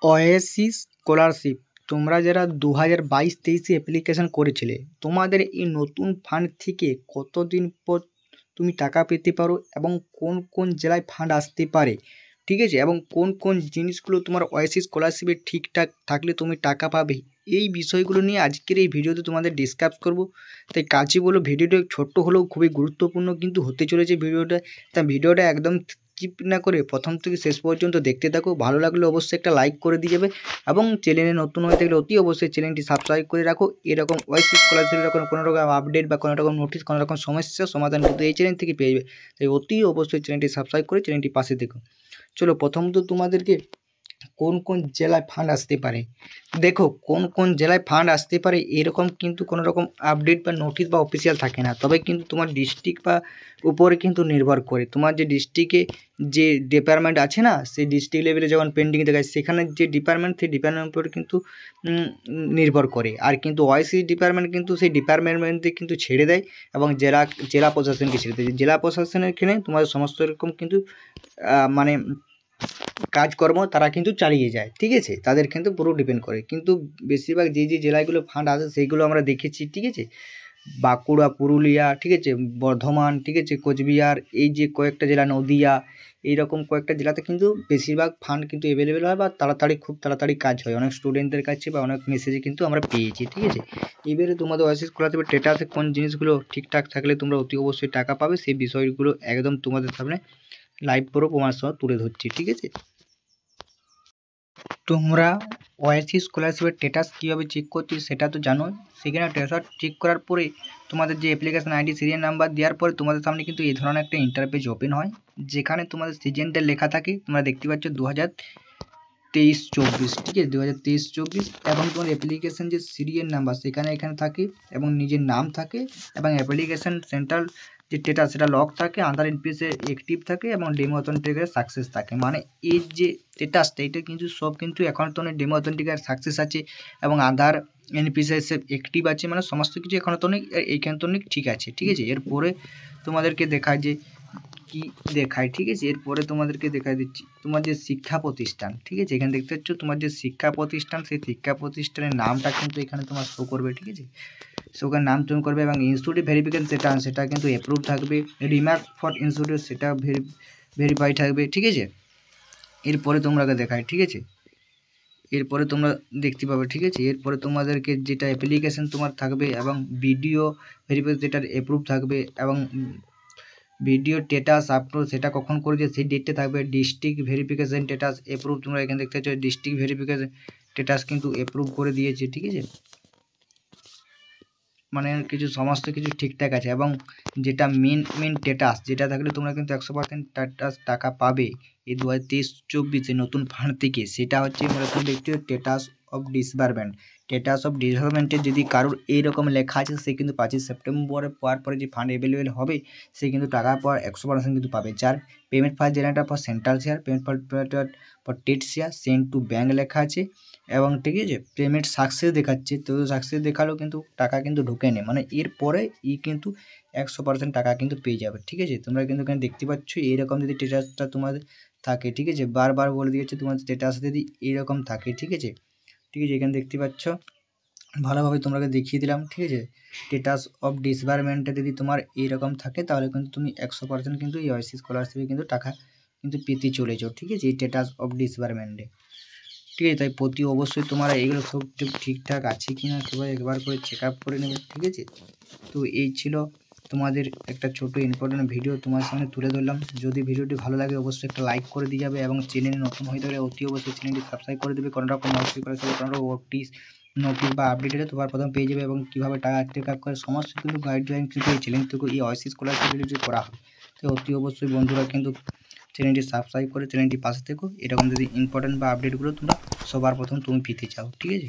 Oasis scholarship তোমরা যারা 2022-23 application করেছিলে, তোমাদের এই নতুন ফান্ড থেকে কতদিন পর তুমি টাকা পেতে পারো এবং কোন কোন জেলায় ফান্ড আসতে পারে, ঠিক আছে, এবং কোন কোন জিনিসগুলো তোমার ওয়েসিস স্কলারশিপে ঠিকঠাক থাকলে তুমি টাকা পাবে, এই বিষয়গুলো নিয়ে আজকের এই ভিডিওতে তোমাদের ডিসকাস করব। তাই কাজই বলো, ভিডিওটা ছোট্ট হলেও খুবই গুরুত্বপূর্ণ কিন্তু হতে চলেছে ভিডিওটা। তা ভিডিওটা একদম স্কিপ না করে প্রথম থেকে শেষ পর্যন্ত দেখতে থাকো। ভালো লাগলে অবশ্যই একটা লাইক করে দিয়ে যাবে এবং চ্যানেলে নতুন হয়ে থাকলে অতি অবশ্যই চ্যানেলটি সাবস্ক্রাইব করে রাখো। এরকম ওয়েসিস স্কলারশিপের কোনো রকম আপডেট বা কোনো রকম নোটিশ, কোনো রকম সমস্যার সমাধান কিন্তু এই চ্যানেল থেকে পেয়ে যাবে। তাই অতি অবশ্যই চ্যানেলটি সাবস্ক্রাইব করে চ্যানেলটি পাশে দেখো। চলো, প্রথমত তোমাদেরকে কোন কোন জেলায় ফান্ড আসতে পারে, দেখো কোন কোন জেলায় ফান্ড আসতে পারে এরকম কিন্তু কোনো রকম আপডেট বা নোটিশ বা অফিসিয়াল থাকে না, তবে কিন্তু তোমার ডিস্ট্রিক্ট বা উপরে কিন্তু নির্ভর করে। তোমার যে ডিস্ট্রিক্টে যে ডিপার্টমেন্ট আছে না, সেই ডিস্ট্রিক্ট লেভেলে যখন পেন্ডিং দেখায় সেখানে যে ডিপার্টমেন্ট, সেই ডিপার্টমেন্টের উপরে কিন্তু নির্ভর করে। আর কিন্তু ওয়াইসি ডিপার্টমেন্ট কিন্তু সেই ডিপার্টমেন্টে কিন্তু ছেড়ে দেয় এবং জেলা প্রশাসনকে ছেড়ে দেয়। জেলা প্রশাসনের এখানে তোমার সমস্ত রকম কিন্তু মানে কাজকর্ম তারা কিন্তু চালিয়ে যায়, ঠিক আছে, তাদের কিন্তু পুরো ডিপেন্ড করে। কিন্তু বেশিরভাগ যে যে জেলাগুলো ফান্ড আসে সেইগুলো আমরা দেখেছি, ঠিক আছে, বাঁকুড়া, পুরুলিয়া, ঠিক আছে, বর্ধমান, ঠিক আছে, কোচবিহার, এই যে কয়েকটা জেলা, নদিয়া, এইরকম কয়েকটা জেলাতে কিন্তু বেশিরভাগ ফান্ড কিন্তু অ্যাভেলেবেল হয় বা খুব তাড়াতাড়ি কাজ হয় অনেক স্টুডেন্টদের কাছে বা অনেক মেসেজে কিন্তু আমরা পেয়েছি, ঠিক আছে। এবারে তোমাদের ওয়েসিস স্কলারশিপের স্ট্যাটাসে কোন জিনিসগুলো ঠিকঠাক থাকলে তোমরা অতি অবশ্যই টাকা পাবে, সেই বিষয়গুলো একদম তোমাদের সামনে লাইভ পুরো প্রমাণ সহ তুলে ধরছি, ঠিক আছে। তোমরা ওয়েসিস স্কলারশিপের স্ট্যাটাস কীভাবে চেক করছি সেটা তো জানো। সেখানে স্ট্যাটাস চেক করার পরে তোমাদের যে অ্যাপ্লিকেশন আইডি, সিরিয়াল নাম্বার দেওয়ার পরে তোমাদের সামনে কিন্তু এই ধরনের একটা ইন্টারপেজ ওপেন হয়, যেখানে তোমাদের সিজনটা লেখা থাকে। তোমরা দেখতে পাচ্ছ 2023-24, ঠিক আছে, 2023-24, এবং তোমার অ্যাপ্লিকেশন যে সিরিয়াল নাম্বার এখানে থাকে এবং নিজের নাম থাকে এবং অ্যাপ্লিকেশন সেন্ট্রাল যে স্ট্যাটাস সেটা লক থাকে, আধার এনপিএসে অ্যাক্টিভ থাকে এবং ডেমো অথেন্টিকেট সাকসেস থাকে। মানে এই যে স্ট্যাটাসটা এটা কিন্তু সব কিন্তু এখন তো অনেক ডেমো অথেন্টিকেট সাকসেস আছে এবং আধার এনপিএসে অ্যাক্টিভ আছে, মানে সমস্ত কিছু এখন তো অনেক এইখান তো অনেক ঠিক আছে, ঠিক আছে। এরপরে তোমাদেরকে দেখায় যে কি দেখায়, ঠিক আছে, এরপরে তোমাদেরকে দেখাই দিচ্ছি তোমার যে শিক্ষা প্রতিষ্ঠান, ঠিক আছে, এখানে দেখতে পাচ্ছ তোমার যে শিক্ষা প্রতিষ্ঠান, সেই শিক্ষা প্রতিষ্ঠানের নামটা কিন্তু এখানে তোমার শো করবে, ঠিক আছে, সেখানে নাম চয়ন করবে এবং ইনস্টিটিউট ভেরিফিকেশন সেটা কিন্তু অ্যাপ্রুভ থাকবে। রিমার্ক ফর ইনস্টিটিউট সেটা ভেরিফাই থাকবে, ঠিক আছে। এরপরে তোমরা দেখায়, ঠিক আছে, এরপরে তোমরা দেখতে পাবে, ঠিক আছে। এরপরে তোমাদেরকে যেটা অ্যাপ্লিকেশন তোমার থাকবে এবং ভিডিও ভেরিফিকেশন যেটার অ্যাপ্রুভ থাকবে এবং ভিডিও স্ট্যাটাস আপলোড সেটা কখন করেছে সেই ডেটটা থাকবে। ডিস্ট্রিক্ট ভেরিফিকেশন স্ট্যাটাস অ্যাপ্রুভ, তোমরা এখানে দেখতে পাচ্ছ ডিস্ট্রিক্ট ভেরিফিকেশন স্ট্যাটাস কিন্তু অ্যাপ্রুভ করে দিয়েছে, ঠিক আছে, মানে কিছু সমস্ত কিছু ঠিকঠাক আছে। এবং যেটা মেন স্ট্যাটাস যেটা থাকলে তোমরা কিন্তু 100% স্ট্যাটাস টাকা পাবে এই 2023-24 নতুন ফান্ড থেকে, সেটা হচ্ছে তোমরা দেখতে status of disbursement. Status of ডিসবার্সমেন্টে যদি কারোর এইরকম লেখা আছে সে কিন্তু 5 সেপ্টেম্বর পাওয়ার পরে যে ফান্ড অ্যাভেলেবেল হবে সে কিন্তু টাকা পাওয়ার 100% কিন্তু পাবে। যার payment file generator for central share, payment file for TET share, send to bank লেখা আছে এবং ঠিক আছে পেমেন্ট সাকসেস দেখাচ্ছে, তো সাকসেস দেখালেও কিন্তু টাকা কিন্তু ঢুকে নেই, মানে এরপরে কিন্তু 100% টাকা কিন্তু পেয়ে যাবে, ঠিক আছে। তোমরা কিন্তু এখানে দেখতে পাচ্ছ এইরকম যদি স্ট্যাটাসটা তোমাদের থাকে, ঠিক আছে, বারবার বলে দিয়েছে তোমার স্ট্যাটাস যদি এইরকম থাকে, ঠিক আছে, ঠিক আছে, এখানে দেখতে পাচ্ছ ভালোভাবে তোমাকে দেখিয়ে দিলাম, ঠিক আছে। স্ট্যাটাস অফ ডিসবার্সমেন্টে যদি তোমার এইরকম থাকে তাহলে কিন্তু তুমি 100% কিন্তু এই ওয়েসিস স্কলারশিপে কিন্তু টাকা কিন্তু পেতে চলেছো, ঠিক আছে, এই স্ট্যাটাস অফ ডিসবার্সমেন্টে, ঠিক আছে। তাই প্রতি অবশ্যই তোমার এগুলো সব ঠিকঠাক আছে কি না সবাই একবার করে চেক আপ করে নেবে, ঠিক আছে। তো এই ছিল তোমাদের একটা ছোট ইম্পর্টেন্ট ভিডিও তোমার সামনে তুলে ধরলাম। যদি ভিডিওটি ভালো লাগে অবশ্যই একটা লাইক করে দিয়ে যাবে এবং চ্যানেলে নতুন হয়ে থাকলে অতি অবশ্যই চ্যানেলটি সাবস্ক্রাইব করে দেবে। কোনো রকম নোটিস বা আপডেট হলে তোমার প্রথম পেয়ে যাবে এবং কীভাবে টাকা চেক আপ করে সমস্ত কিন্তু গাইডলাইন কিন্তু এই চ্যানেল থেকে এই ওয়েসিস স্কলারশিপ যদি করা হয়। তো অতি অবশ্যই বন্ধুরা কিন্তু চ্যানেলটি সাবস্ক্রাইব করে চ্যানেলটি পাশে থেকো, এরকম যদি ইম্পর্টেন্ট বা আপডেটগুলো তোমরা সবার প্রথম তুমি পেতে চাও, ঠিক আছে।